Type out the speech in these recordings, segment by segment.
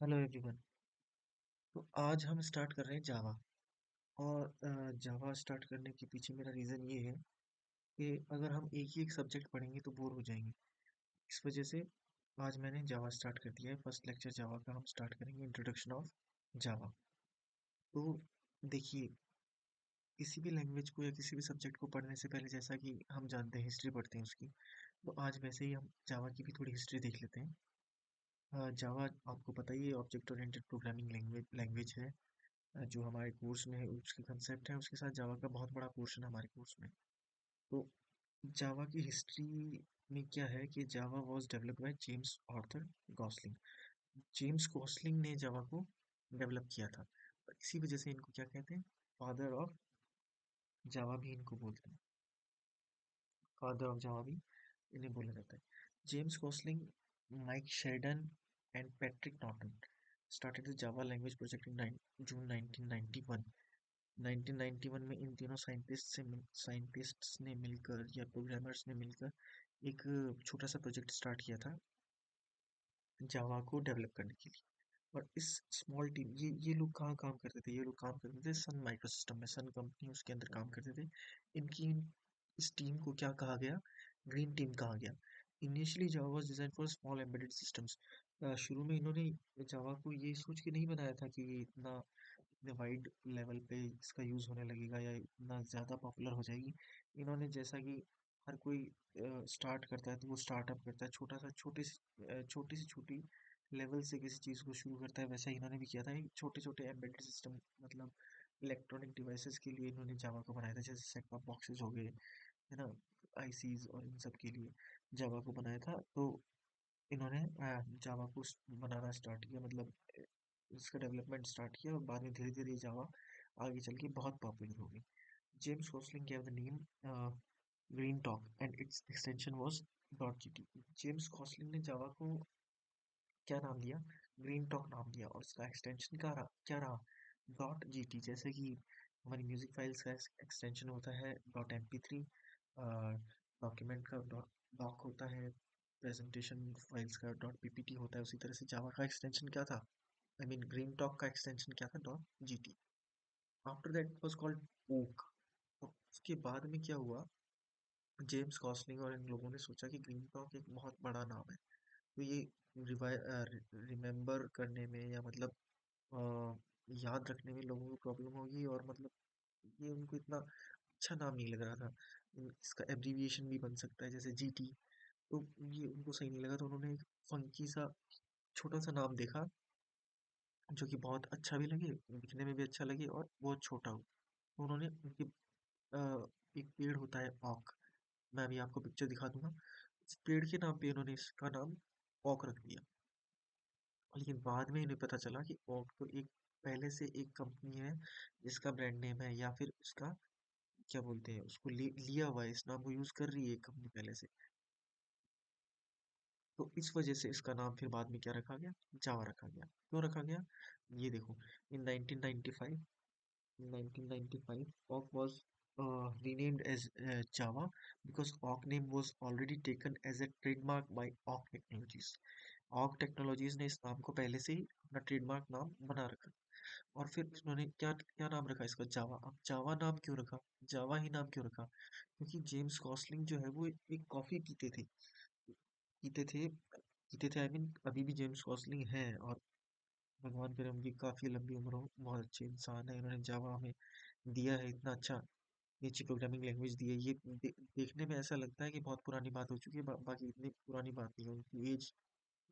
Hello everyone. तो आज हम स्टार्ट कर रहे हैं जावा। और जावा स्टार्ट करने के पीछे मेरा रीज़न ये है कि अगर हम एक ही एक सब्जेक्ट पढ़ेंगे तो बोर हो जाएंगे। इस वजह से आज मैंने जावा स्टार्ट कर दिया है। फर्स्ट लेक्चर जावा का हम स्टार्ट करेंगे, इंट्रोडक्शन ऑफ जावा। तो देखिए, किसी भी लैंग्वेज को या किसी भी सब्जेक्ट को पढ़ने से पहले जैसा कि हम जानते हैं हिस्ट्री पढ़ते हैं उसकी, तो आज वैसे ही हम जावा की भी थोड़ी हिस्ट्री देख लेते हैं। जावा आपको पता ही है, ऑब्जेक्ट ओरिएंटेड प्रोग्रामिंग लैंग्वेज है। जो हमारे कोर्स में है उसके कंसेप्ट है, उसके साथ जावा का बहुत बड़ा पोर्शन है हमारे कोर्स में। तो जावा की हिस्ट्री में क्या है कि Java was developed by James Arthur Gosling. James Gosling ने जावा को डेवलप किया था, और इसी वजह से इनको क्या कहते हैं, फादर ऑफ जावा भी इनको बोलते हैं। फादर ऑफ जावा भी इन्हें बोला जाता है। James Gosling, Mike Sheldon and Patrick Naughton started the Java language project in June 1991। 1991 में इन तीनों साइंटिस्ट्स ने मिलकर या प्रोग्रामर्स ने मिलकर एक छोटा सा प्रोजेक्ट स्टार्ट किया था जावा को डेवलप करने के लिए। और इस स्मॉल टीम, ये लोग कहाँ काम करते थे, ये लोग काम करते थे सन माइक्रो सिस्टम में, सन कंपनी उसके अंदर काम करते थे। इनकी इस टीम को क्या कहा गया, ग्रीन टीम कहा गया। Initially Java was design for small embedded systems. शुरू में इन्होंने जावा को ये सोच के नहीं बनाया था कि ये इतने वाइड लेवल पे इसका यूज़ होने लगेगा या इतना ज़्यादा पॉपुलर हो जाएगी। इन्होंने जैसा कि हर कोई स्टार्ट करता है तो वो स्टार्टअप करता है, छोटा सा छोटी सी छोटी लेवल से किसी चीज़ को शुरू करता है, वैसा इन्होंने भी किया था। छोटे छोटे एम्बेडेड सिस्टम, मतलब इलेक्ट्रॉनिक डिवाइसेस के लिए इन्होंने जावा को बनाया था, जैसे सेट टॉप बॉक्सेस हो गए, है ना, आईसीज, और इन सब के लिए जावा को बनाया था। तो इन्होंने जावा को बनाना स्टार्ट किया, मतलब इसका डेवलपमेंट स्टार्ट किया, और बाद में धीरे धीरे जावा आगे चल के बहुत पॉपुलर हो गई। James Gosling gave the name green talk and its extension was .gt। James Gosling ने जावा को क्या नाम दिया, ग्रीन टॉक नाम दिया, और इसका एक्सटेंशन क्या रहा, .gt। जैसे कि हमारी म्यूजिक फाइल्स का एक्सटेंशन होता है .mp3, डॉक्यूमेंट का .doc होता है, प्रेजेंटेशन फाइल्स का .ppt होता है, उसी तरह से जावा का एक्सटेंशन क्या था, आई मीन ग्रीन टॉक का एक्सटेंशन क्या था, .gt। After that was called Oak. तो उसके बाद में क्या हुआ, जेम्स गॉसलिंग और इन लोगों ने सोचा कि ग्रीन टॉक एक बहुत बड़ा नाम है, तो ये रिमेम्बर करने में या मतलब अ, याद रखने में लोगों को प्रॉब्लम होगी, और मतलब ये उनको इतना अच्छा नाम नहीं लग रहा था। इसका एब्रीविएशन भी बन सकता है जैसे जीटी, तो ये उनको सही नहीं लगा, तो उन्होंने एक फंकी सा छोटा सा नाम देखा जो कि बहुत अच्छा भी लगे, दिखने में भी अच्छा लगे और बहुत छोटा हो। तो उन्होंने उनके एक पेड़ होता है ऑक, मैं अभी आपको पिक्चर दिखा दूंगा। इस पेड़ के नाम पे इन्होंने इसका नाम ऑक रख दिया। लेकिन बाद में इन्हें पता चला कि ओक तो एक पहले से एक कंपनी है जिसका ब्रांड नेम है, या फिर उसका क्या बोलते हैं, उसको लिया हुआ है, इस नाम को यूज कर रही है एक कंपनी पहले से। तो इस वजह से इसका नाम फिर बाद में क्या रखा गया, जावा रखा गया। क्यों रखा गया, ये देखो, इन 1995, 1995 Awk was renamed as Java because Awk name was already taken as a trademark by Awk Technologies। Awk Technologies ने इस नाम को पहले से ही अपना ट्रेडमार्क नाम बना रखा। और फिर उन्होंने क्या क्या नाम रखा इसका, जावा। अब जावा नाम क्यों रखा, जावा ही नाम क्यों रखा, क्योंकि जेम्स गॉसलिंग जो है वो एक कॉफी पीते थे आई मीन, अभी भी जेम्स गॉसलिंग है, और भगवान करे उनकी काफी लंबी उम्र हो, बहुत अच्छे इंसान है। इन्होंने जावा हमें दिया है, इतना अच्छा नीचे प्रोग्रामिंग लैंग्वेज दी है। ये देखने में ऐसा लगता है कि बहुत पुरानी बात हो चुकी है, बाकी इतनी पुरानी बात नहीं है। उनकी एज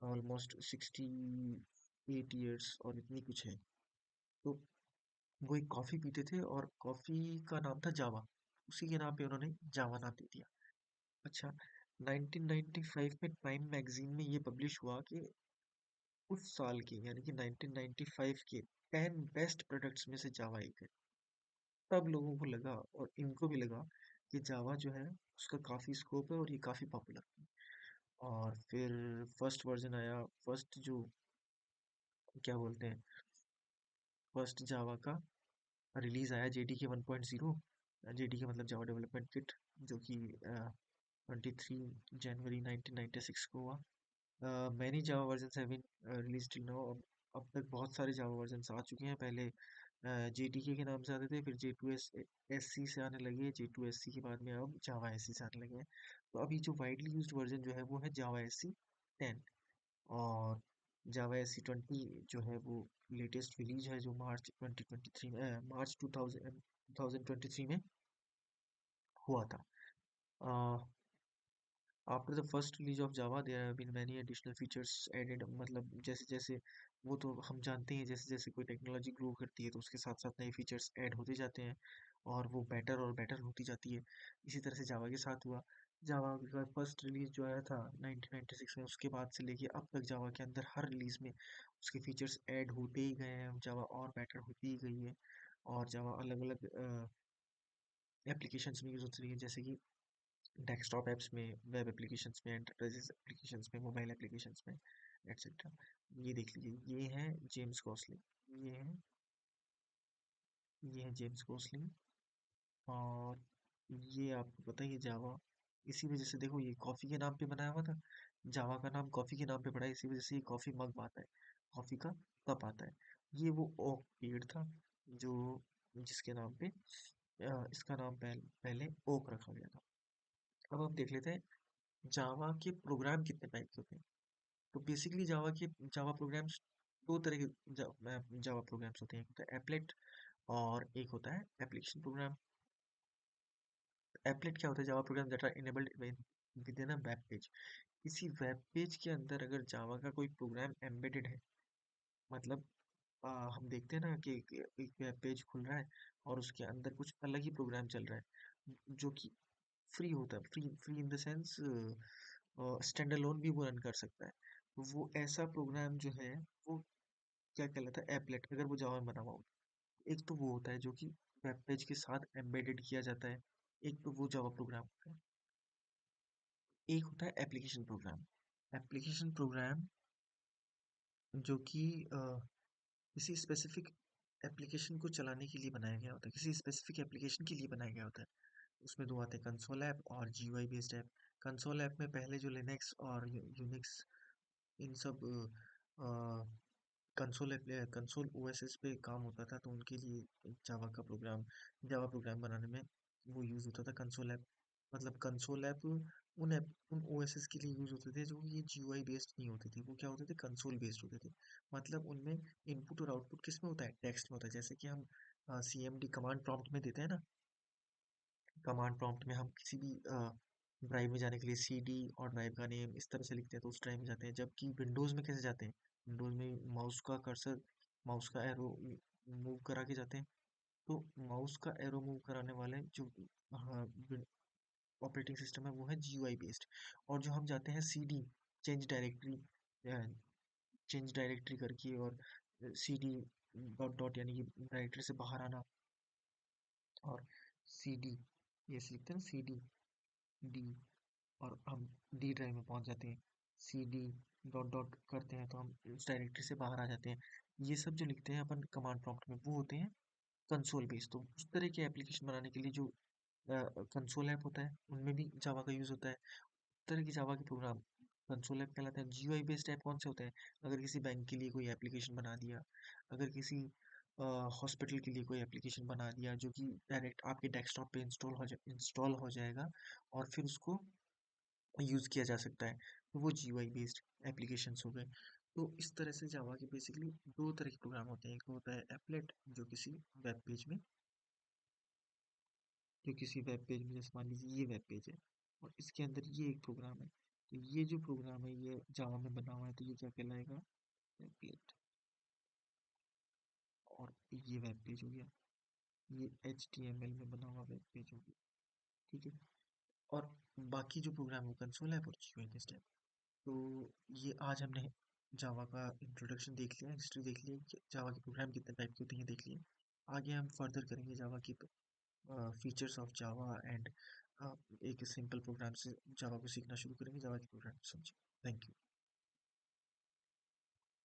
ऑलमोस्ट 68 ईयर्स और इतनी कुछ है। तो वो एक कॉफ़ी पीते थे, और कॉफ़ी का नाम था जावा, उसी के नाम पे उन्होंने जावा नाम दे दिया। अच्छा, 1995 में टाइम मैगजीन में ये पब्लिश हुआ कि उस साल के, यानी कि 1995 के 10 बेस्ट प्रोडक्ट्स में से जावा एक है। तब लोगों को लगा, और इनको भी लगा, कि जावा जो है उसका काफ़ी स्कोप है और ये काफ़ी पॉपुलर है। और फिर फर्स्ट वर्जन आया, फर्स्ट जो क्या बोलते हैं, फर्स्ट जावा का रिलीज आया जेडीके 1.0। जेडीके मतलब जावा डेवलपमेंट किट, जो कि 23 जनवरी 1996 को हुआ। Many Java version have been released till now. अब तक बहुत सारे जावा वर्जन आ चुके हैं। पहले JDK के नाम से आते थे, फिर J2SC से आने लगे, J2SC के बाद में अब जावा SC से आने लगे हैं। तो अभी जो वाइडली यूज्ड वर्जन जो है वो है जावा SC 10। और जावा SC 20 जो है वो लेटेस्ट रिलीज है, जो मार्च 2023 में, मार्च 2023 में हुआ था। After the first release of Java there have been many additional features added. मतलब जैसे जैसे, वो तो हम जानते हैं, जैसे जैसे कोई टेक्नोलॉजी ग्रो करती है तो उसके साथ साथ नए फीचर्स ऐड होते जाते हैं और वो बेटर और बेटर होती जाती है। इसी तरह से जावा के साथ हुआ। जावा का फर्स्ट रिलीज जो आया था 1996 में, उसके बाद से लेके अब तक जावा के अंदर हर रिलीज में उसके फीचर्स ऐड होते ही गए हैं, जावा और बेटर होती ही गई है। और जावा अलग अलग एप्लीकेशंस में यूज होती है, जैसे कि डेस्कटॉप ऐप्स में, वेब एप्लीकेशंस में, एंटरप्राइज एप्लीकेशंस में, मोबाइल एप्लीकेशंस में, एटसेट्रा। ये देख लीजिए, ये है जेम्स गॉसलिंग। ये है ये है जेम्स गॉसलिंग। और ये आपको पता ही है जावा, इसी वजह से देखो ये कॉफ़ी के नाम पे बनाया हुआ था। जावा का नाम कॉफ़ी के नाम पे पड़ा है, इसी वजह से ये कॉफ़ी मग आता है, कॉफ़ी का कप आता है। ये वो ओक पेड़ था जो जिसके नाम पे इसका नाम पहले ओक रखा गया था। अब हम देख लेते हैं जावा के प्रोग्राम कितने टाइप के होते हैं। तो बेसिकली जावा प्रोग्राम्स दो तरह के जावा प्रोग्राम्स होते हैं। एक होता है एप्लेट और एक होता है एप्लीकेशन प्रोग्राम। एप्लेट क्या होता है? Java program that are enabled within a web page. किसी वेब पेज के अंदर अगर जावा का कोई प्रोग्राम एम्बेडेड है, मतलब हम देखते हैं ना कि एक वेब पेज खुल रहा है और उसके अंदर कुछ अलग ही प्रोग्राम चल रहा है जो कि फ्री होता है, free free in the sense stand alone भी वो रन कर सकता है। तो वो ऐसा प्रोग्राम जो है वो क्या कहलाता है? एप्लेट, अगर वो जावा में बना हुआ हो। एक तो वो होता है जो कि वेब पेज के साथ एम्बेडेड किया जाता है, एक तो वो जावा प्रोग्राम होता है। एक होता है एप्लीकेशन प्रोग्राम। एप्लीकेशन प्रोग्राम जो कि किसी स्पेसिफिक एप्लीकेशन को चलाने के लिए बनाया गया होता है, किसी स्पेसिफिक एप्लीकेशन के लिए बनाया गया होता है। उसमें दो आते हैं, कंसोल ऐप और GUI based app. Console app में पहले जो लिनक्स और यूनिक्स, इन सब कंसोल ओएसएस पे काम होता था, तो उनके लिए जावा प्रोग्राम बनाने में वो यूज़ होता था कंसोल ऐप। मतलब कंसोल ऐप उन ओएसएस के लिए यूज़ होते थे जो कि ये जीयूआई बेस्ड नहीं होते थे, वो क्या होते थे? कंसोल बेस्ड होते थे। मतलब उनमें इनपुट और आउटपुट किस में होता है? टेक्स्ट में होता है। जैसे कि हम सीएमडी कमांड प्रॉम्प्ट में देते हैं ना, कमांड प्रॉम्प्ट में हम किसी भी ड्राइव में जाने के लिए सीडी और ड्राइव का नेम इस तरह से लिखते हैं तो उस ड्राइव में जाते हैं। जबकि विंडोज़ में कैसे जाते हैं? विंडोज़ में माउस का कर्सर, माउस का एरो मूव करा के जाते हैं। तो माउस का एरो मूव कराने वाले जो ऑपरेटिंग सिस्टम है वो है जीयूआई बेस्ड। और जो हम जाते हैं CD, change directory, change directory करके, और सीडी डॉट डॉट यानी कि डायरेक्टरी से बाहर आना, और सीडी, ये सीखते हैं सी डी डी, और हम डी ड्राइव में पहुंच जाते हैं। सी डी डॉट डॉट करते हैं तो हम उस डायरेक्टरी से बाहर आ जाते हैं। ये सब जो लिखते हैं अपन कमांड प्रॉम्प्ट में वो होते हैं कंसोल बेस्ड। तो उस तरह के एप्लीकेशन बनाने के लिए जो कंसोल ऐप होता है उनमें भी जावा का यूज़ होता है। उस तरह की जावा के प्रोग्राम कंसोल ऐप कहलाते हैं। जीयूआई बेस्ड ऐप कौन से होते हैं? अगर किसी बैंक के लिए कोई एप्लीकेशन बना दिया, अगर किसी हॉस्पिटल के लिए कोई एप्लीकेशन बना दिया जो कि डायरेक्ट आपके डेस्कटॉप पे इंस्टॉल हो जाएगा और फिर उसको यूज़ किया जा सकता है, तो वो जीयूआई बेस्ड एप्लीकेशंस हो गए। तो इस तरह से जावा के बेसिकली दो तरह के प्रोग्राम होते हैं। एक होता है एप्लेट जो किसी वेब पेज में, जैसे मान लीजिए ये वेब पेज है और इसके अंदर ये एक प्रोग्राम है, तो ये जो प्रोग्राम है ये जावा में बना हुआ है, तो ये क्या कहलाएगा? एप्लेट। और ये वेब पेज हो गया, ये HTML में बना हुआ वेब पेज हो गया। ठीक है। और बाकी जो प्रोग्राम है वो कंसोल है और जीयूआई बेस्ड है। तो ये आज हमने जावा का इंट्रोडक्शन देख लिया, हिस्ट्री देख ली, जावा के प्रोग्राम कितने टाइप के होते हैं देख लिए। आगे हम फर्दर करेंगे जावा की फीचर्स ऑफ जावा एंड एक सिंपल प्रोग्राम से जावा को सीखना शुरू करेंगे, जावा के प्रोग्राम समझे। Thank you.